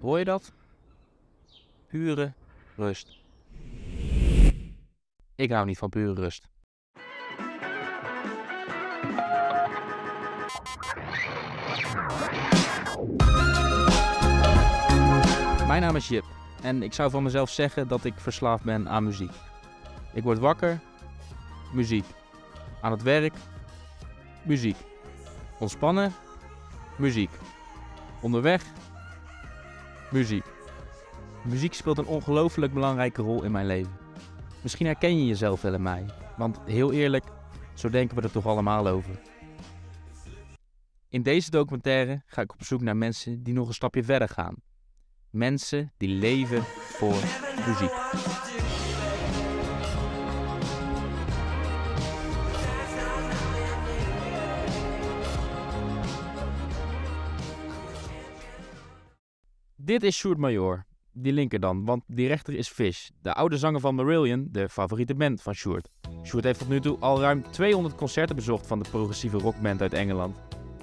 Hoor je dat? Pure rust. Ik hou niet van pure rust. Mijn naam is Jip en ik zou van mezelf zeggen dat ik verslaafd ben aan muziek. Ik word wakker, muziek. Aan het werk, muziek. Ontspannen, muziek. Onderweg, muziek. Muziek speelt een ongelooflijk belangrijke rol in mijn leven. Misschien herken je jezelf wel in mij, want heel eerlijk, zo denken we er toch allemaal over. In deze documentaire ga ik op zoek naar mensen die nog een stapje verder gaan. Mensen die leven voor muziek. Dit is Sjoerd Major, die linker dan, want die rechter is Fish, de oude zanger van Marillion, de favoriete band van Sjoerd. Sjoerd heeft tot nu toe al ruim 200 concerten bezocht van de progressieve rockband uit Engeland.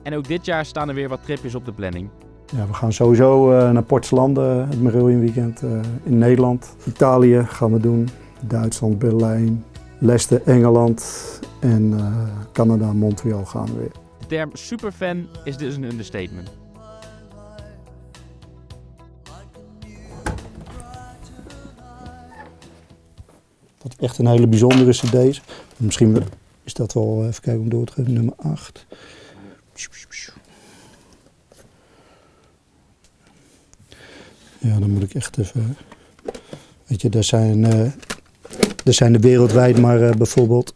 En ook dit jaar staan er weer wat tripjes op de planning. Ja, we gaan sowieso naar Portslanden, het Marillion Weekend in Nederland. Italië gaan we doen, Duitsland, Berlijn, Leicester, Engeland en Canada, Montreal gaan we weer. De term superfan is dus een understatement. Wat echt een hele bijzondere cd is. Misschien is dat wel, even kijken om door te geven, nummer 8. Ja, dan moet ik echt even... Weet je, er zijn er wereldwijd maar bijvoorbeeld...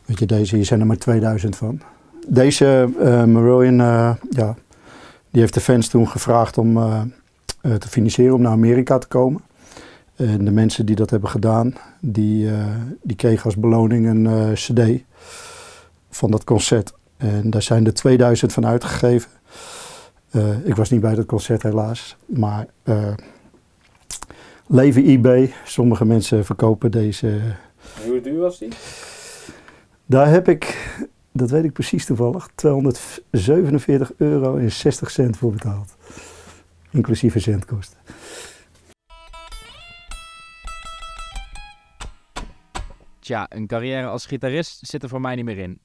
Weet je, deze hier zijn er maar 2000 van. Deze Marillion, ja, die heeft de fans toen gevraagd om te financieren om naar Amerika te komen. En de mensen die dat hebben gedaan, die kregen als beloning een cd van dat concert. En daar zijn er 2000 van uitgegeven. Ik was niet bij dat concert helaas, maar leven eBay, sommige mensen verkopen deze. En hoe duur was die? Daar heb ik, dat weet ik precies toevallig, €247,60 voor betaald. Inclusief verzendkosten. Tja, een carrière als gitarist zit er voor mij niet meer in.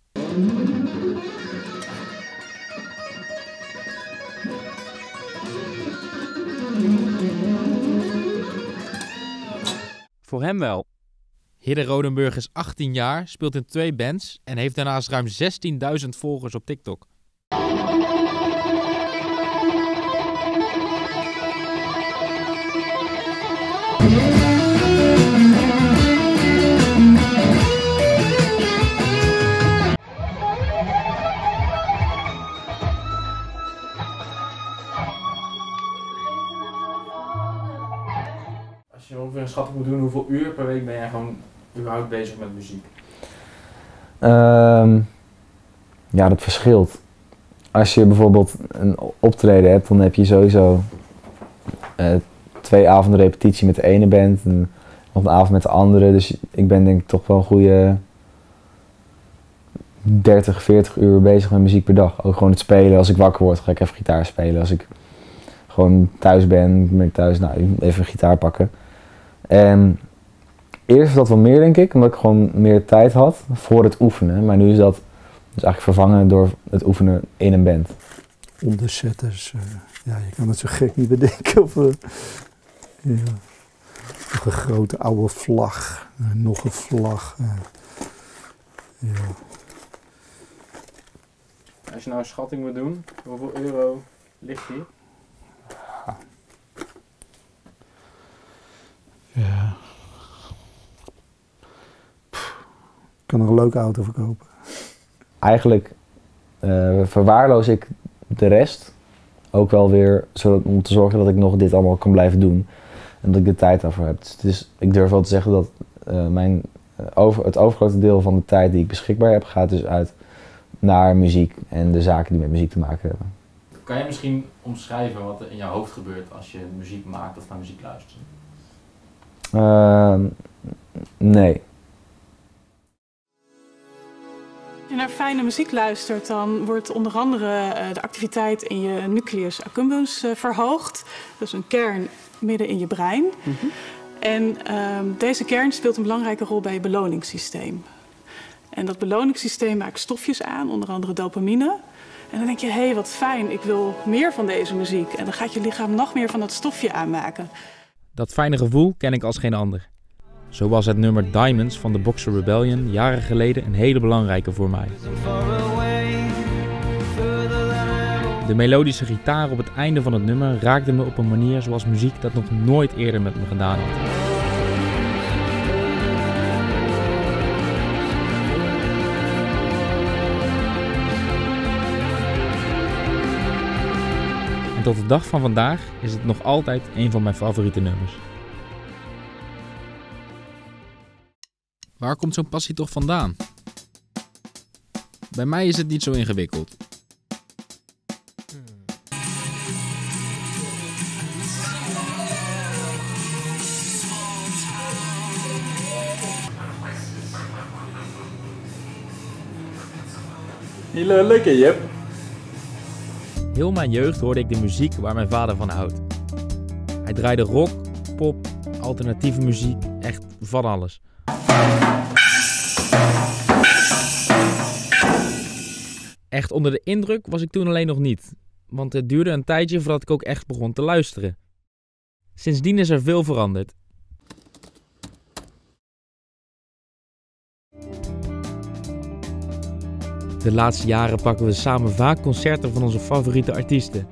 Voor hem wel. Hidde Rodenburg is 18 jaar, speelt in 2 bands en heeft daarnaast ruim 16.000 volgers op TikTok. Als je ongeveer een schatting moet doen, hoeveel uur per week ben jij gewoon überhaupt bezig met muziek? Ja, dat verschilt. Als je bijvoorbeeld een optreden hebt, dan heb je sowieso 2 avonden repetitie met de ene band en nog een avond met de andere. Dus ik ben denk ik toch wel een goede 30, 40 uur bezig met muziek per dag. Ook gewoon het spelen. Als ik wakker word, ga ik even gitaar spelen. Als ik gewoon thuis ben ik thuis, nou, even een gitaar pakken. En eerst was dat wel meer, denk ik, omdat ik gewoon meer tijd had voor het oefenen. Maar nu is dat dus eigenlijk vervangen door het oefenen in een band. Onderzetters, ja, je kan het zo gek niet bedenken. Of, ja. Nog een grote oude vlag, nog een vlag. Ja. Als je nou een schatting moet doen, hoeveel euro ligt die? Ja. Ik kan er een leuke auto verkopen. Eigenlijk verwaarloos ik de rest ook wel weer om te zorgen dat ik nog dit allemaal kan blijven doen. En dat ik de tijd daarvoor heb. Dus ik durf wel te zeggen dat het overgrote deel van de tijd die ik beschikbaar heb gaat dus uit naar muziek en de zaken die met muziek te maken hebben. Kan je misschien omschrijven wat er in jouw hoofd gebeurt als je muziek maakt of naar muziek luistert? Nee. je naar fijne muziek luistert, dan wordt onder andere de activiteit in je nucleus accumbens verhoogd. Dus een kern midden in je brein. En deze kern speelt een belangrijke rol bij je beloningssysteem. En dat beloningssysteem maakt stofjes aan, onder andere dopamine. En dan denk je, hé, wat fijn, ik wil meer van deze muziek. En dan gaat je lichaam nog meer van dat stofje aanmaken. Dat fijne gevoel ken ik als geen ander. Zo was het nummer Diamonds van de Boxer Rebellion jaren geleden een hele belangrijke voor mij. De melodische gitaar op het einde van het nummer raakte me op een manier zoals muziek dat nog nooit eerder met me gedaan had. En tot de dag van vandaag is het nog altijd een van mijn favoriete nummers. Waar komt zo'n passie toch vandaan? Bij mij is het niet zo ingewikkeld. Hele lekker, Jip. Heel mijn jeugd hoorde ik de muziek waar mijn vader van houdt. Hij draaide rock, pop, alternatieve muziek, echt van alles. Echt onder de indruk was ik toen alleen nog niet, want het duurde een tijdje voordat ik ook echt begon te luisteren. Sindsdien is er veel veranderd. De laatste jaren pakken we samen vaak concerten van onze favoriete artiesten.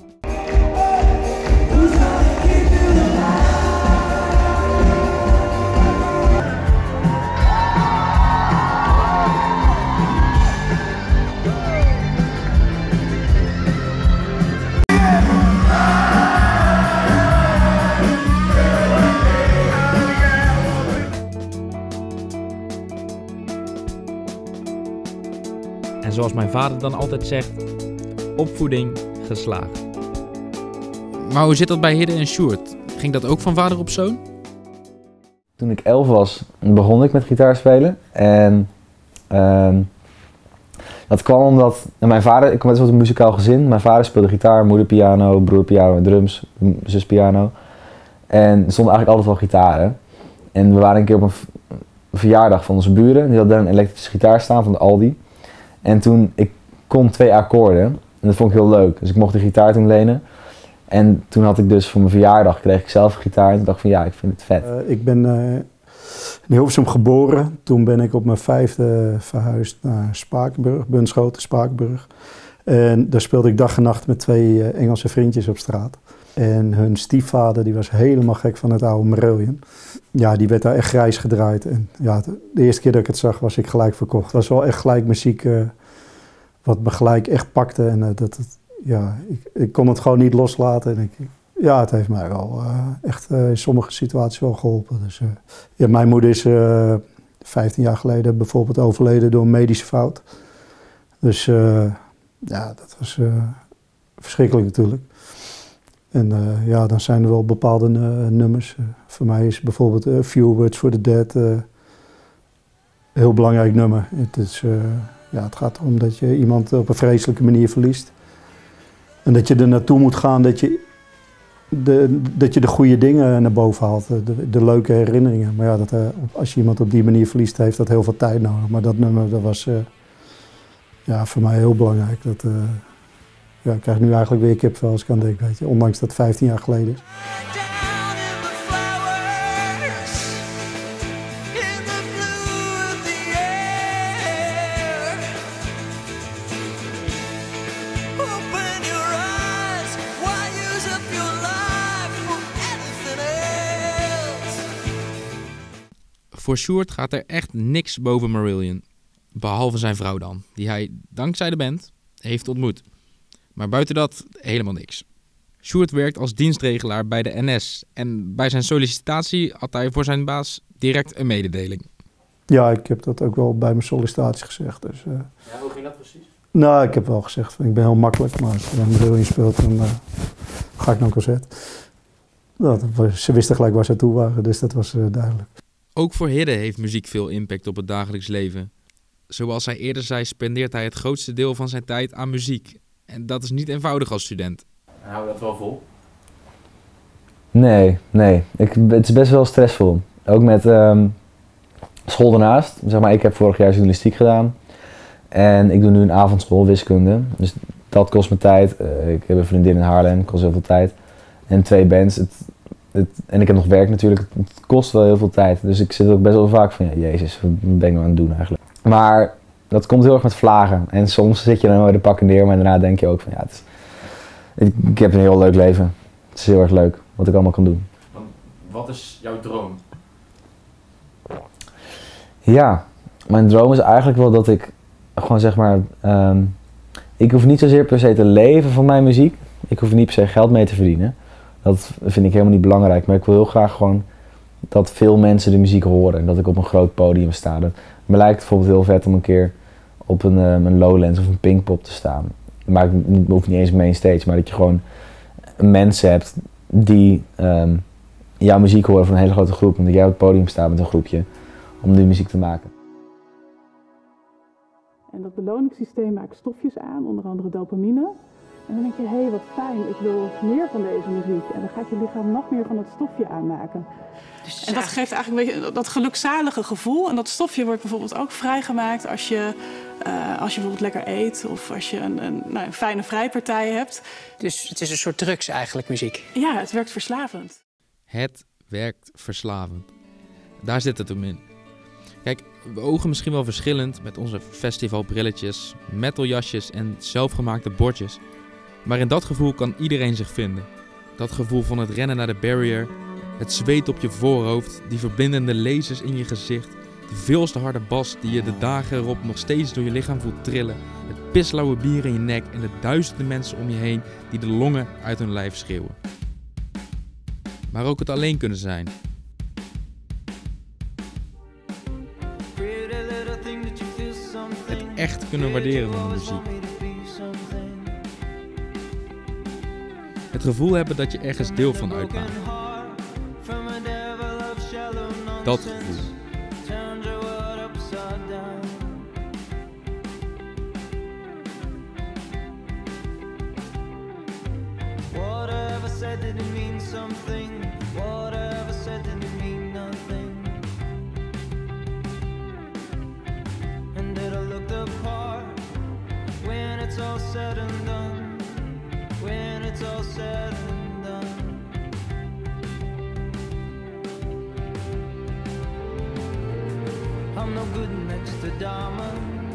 En zoals mijn vader dan altijd zegt, opvoeding geslaagd. Maar hoe zit dat bij Hidde en Sjoerd? Ging dat ook van vader op zoon? Toen ik 11 was, begon ik met gitaar spelen. En dat kwam omdat mijn vader, ik kom uit een muzikaal gezin. Mijn vader speelde gitaar, moeder piano, broer piano en drums, zus piano. En er stonden eigenlijk altijd wel gitaren. En we waren een keer op een verjaardag van onze buren. Die hadden een elektrische gitaar staan van de Aldi. En toen, ik kon 2 akkoorden en dat vond ik heel leuk. Dus ik mocht de gitaar toen lenen. En toen had ik dus voor mijn verjaardag, kreeg ik zelf een gitaar en toen dacht ik van ja, ik vind het vet. Ik ben in Hilversum geboren. Toen ben ik op mijn 5e verhuisd naar Spakenburg, Bunschoten, Spakenburg. En daar speelde ik dag en nacht met 2 Engelse vriendjes op straat. En hun stiefvader die was helemaal gek van het oude Marillion. Ja, die werd daar echt grijs gedraaid. En ja, de eerste keer dat ik het zag was ik gelijk verkocht. Het was wel echt gelijk muziek wat me gelijk echt pakte. En ik kon het gewoon niet loslaten. En ja, het heeft mij wel echt in sommige situaties wel geholpen. Dus, ja, mijn moeder is 15 jaar geleden bijvoorbeeld overleden door een medische fout. Dus ja, dat was verschrikkelijk natuurlijk. En ja, dan zijn er wel bepaalde nummers. Voor mij is bijvoorbeeld Few Words for the Dead een heel belangrijk nummer. Het gaat erom dat je iemand op een vreselijke manier verliest. En dat je er naartoe moet gaan, dat je de goede dingen naar boven haalt, de leuke herinneringen. Maar ja, als je iemand op die manier verliest, heeft dat heel veel tijd nodig. Maar dat nummer, dat was voor mij heel belangrijk. Ja, ik krijg nu eigenlijk weer kipvel als ik aan denk, weet je, ondanks dat het 15 jaar geleden is. Voor Sjoerd gaat er echt niks boven Marillion. Behalve zijn vrouw dan, die hij, dankzij de band, heeft ontmoet. Maar buiten dat helemaal niks. Sjoerd werkt als dienstregelaar bij de NS. En bij zijn sollicitatie had hij voor zijn baas direct een mededeling. Ja, ik heb dat ook wel bij mijn sollicitatie gezegd. Dus, ja, hoe ging dat precies? Nou, ik heb wel gezegd, ik ben heel makkelijk. Maar als je dan Marillion speelt, dan ga ik naar een concert. Ze wisten gelijk waar ze toe waren, dus dat was duidelijk. Ook voor Hidde heeft muziek veel impact op het dagelijks leven. zoals hij eerder zei, spendeert hij het grootste deel van zijn tijd aan muziek. En dat is niet eenvoudig als student. Hou je dat wel vol? Nee. Het is best wel stressvol. Ook met school daarnaast. Zeg maar, ik heb vorig jaar journalistiek gedaan. En ik doe nu een avondschool wiskunde. Dus dat kost me tijd. Ik heb een vriendin in Haarlem, kost heel veel tijd. En 2 bands. En ik heb nog werk natuurlijk. Het kost wel heel veel tijd. Dus ik zit ook best wel vaak van, ja, jezus, wat ben ik nou aan het doen eigenlijk? Maar dat komt heel erg met vlagen. En soms zit je dan weer de pakken neer, maar daarna denk je ook van, ja, ik heb een heel leuk leven. Het is heel erg leuk wat ik allemaal kan doen. Wat is jouw droom? Ja, mijn droom is eigenlijk wel dat ik gewoon zeg maar, ik hoef niet zozeer per se te leven van mijn muziek. Ik hoef er niet per se geld mee te verdienen. Dat vind ik helemaal niet belangrijk. Maar ik wil heel graag gewoon dat veel mensen de muziek horen. En dat ik op een groot podium sta. Me lijkt het bijvoorbeeld heel vet om een keer op een Lowlands of een Pinkpop te staan. Maar ik hoef niet eens main stage. Maar dat je gewoon mensen hebt die jouw muziek horen van een hele grote groep. Omdat jij op het podium staat met een groepje om die muziek te maken. En dat beloningssysteem maakt stofjes aan, onder andere dopamine. En dan denk je, hé, wat fijn, ik wil meer van deze muziek. En dan gaat je lichaam nog meer van dat stofje aanmaken. Dus en dat geeft eigenlijk een beetje dat gelukzalige gevoel. En dat stofje wordt bijvoorbeeld ook vrijgemaakt als je bijvoorbeeld lekker eet. Of als je een fijne vrijpartij hebt. Dus het is een soort drugs eigenlijk, muziek? Ja, het werkt verslavend. Het werkt verslavend. Daar zit het hem in. Kijk, we ogen misschien wel verschillend met onze festivalbrilletjes, metaljasjes en zelfgemaakte bordjes. Maar in dat gevoel kan iedereen zich vinden. Dat gevoel van het rennen naar de barrier, het zweet op je voorhoofd, die verbindende lasers in je gezicht, de veelste harde bas die je de dagen erop nog steeds door je lichaam voelt trillen, het pislauwe bier in je nek en de duizenden mensen om je heen die de longen uit hun lijf schreeuwen. Maar ook het alleen kunnen zijn. Het echt kunnen waarderen van de muziek. Het gevoel hebben dat je ergens deel van uitmaakt. Dat gevoel. I'm no good next to diamond.